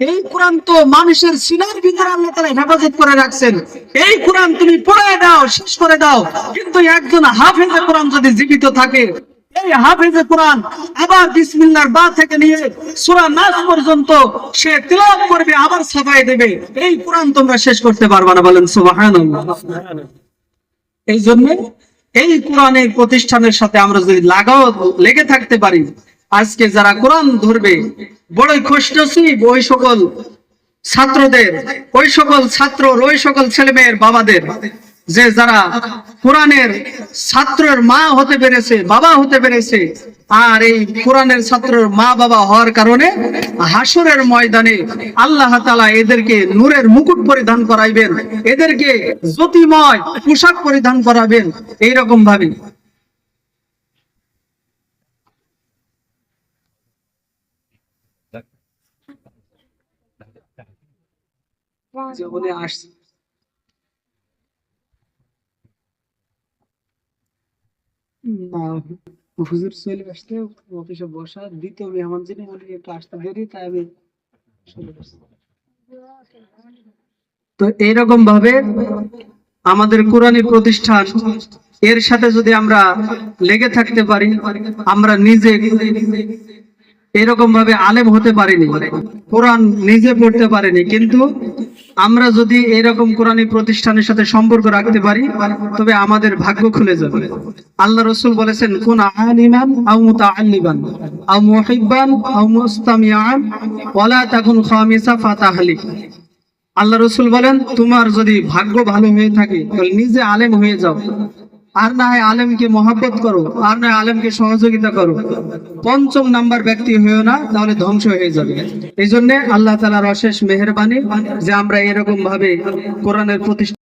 এই কোরআন তো মানুষের সিনার ভিতরে আল্লাহ তাআলা হেফাজত করে রাখছেন। এই কোরআন তুমি পড়ে দাও, শেষ করে দাও, কিন্তু একজন হাফেজে কোরআন যদি জীবিত থাকে, এই হাফেজে কোরআন আবার বিসমিল্লাহর বা থেকে নিয়ে সূরা নাস পর্যন্ত সে তিলাওয়াত করবে, আবার ছাপায় দেবে। এই কোরআন তোমরা শেষ করতে পারবে না, বলেন সুবহানাল্লাহ। এই জন্য এই কোরআনের প্রতিষ্ঠানের সাথে আমরা যদি লেগে থাকতে পারি, আজকে যারা কোরআন ধরবে বড়ই খুশনসিব ওই সকল ছাত্রদের, ওই সকল ছাত্র, ওই সকল ছেলে মেয়ের বাবাদের, যে যারা কোরআনের ছাত্রের মা হতে পেরেছে, বাবা হতে পেরেছে। আর এই কোরআনের ছাত্রের মা বাবা হওয়ার কারণে হাসরের ময়দানে আল্লাহ তাআলা এদেরকে নূরের মুকুট পরিধান করাইবেন, এদেরকে জ্যোতিময় পোশাক পরিধান করাবেন। এইরকম ভাবে জীবনে আসছে। হুজুর চলে আসতে অফিসে বসা, দ্বিতীয় মেহমান যিনি উনি একটু আসতে দেরি, তাই আমি চলে আসছি। তো এইরকম ভাবে আমাদের কোরআনী প্রতিষ্ঠান, এর সাথে যদি আমরা লেগে থাকতে পারি, আমরা নিজে এরকম ভাবে আলেম হতে পারিনি, কোরআন নিজে পড়তে পারিনি, কিন্তু আমরা যদি এরকম কোরআনী প্রতিষ্ঠানের সাথে সম্পর্ক রাখতে পারি, তবে আমাদের ভাগ্য খুলে যাবে। আল্লাহ রাসূল বলেছেন, কুন আলিমান আও মুতাআল্লিমান আও মুহিব্বান আও মুস্তামিআন ওয়ালা তাকুন খামিসা ফাতাহলিক। আল্লাহ রাসূল বলেন, তোমার যদি ভাগ্য ভালো হয়ে থাকে তাহলে নিজে আলেম হয়ে যাও, আর না হয় আলেমকে মহব্বত করো, আর না হয় আলেমকে সহযোগিতা করো। পঞ্চম নাম্বার ব্যক্তি হয়েও না, তাহলে ধ্বংস হয়ে যাবে। এই জন্য আল্লাহ তাআলার অশেষ মেহেরবানি যে আমরা এরকম ভাবে কোরআনের প্রতিষ্ঠা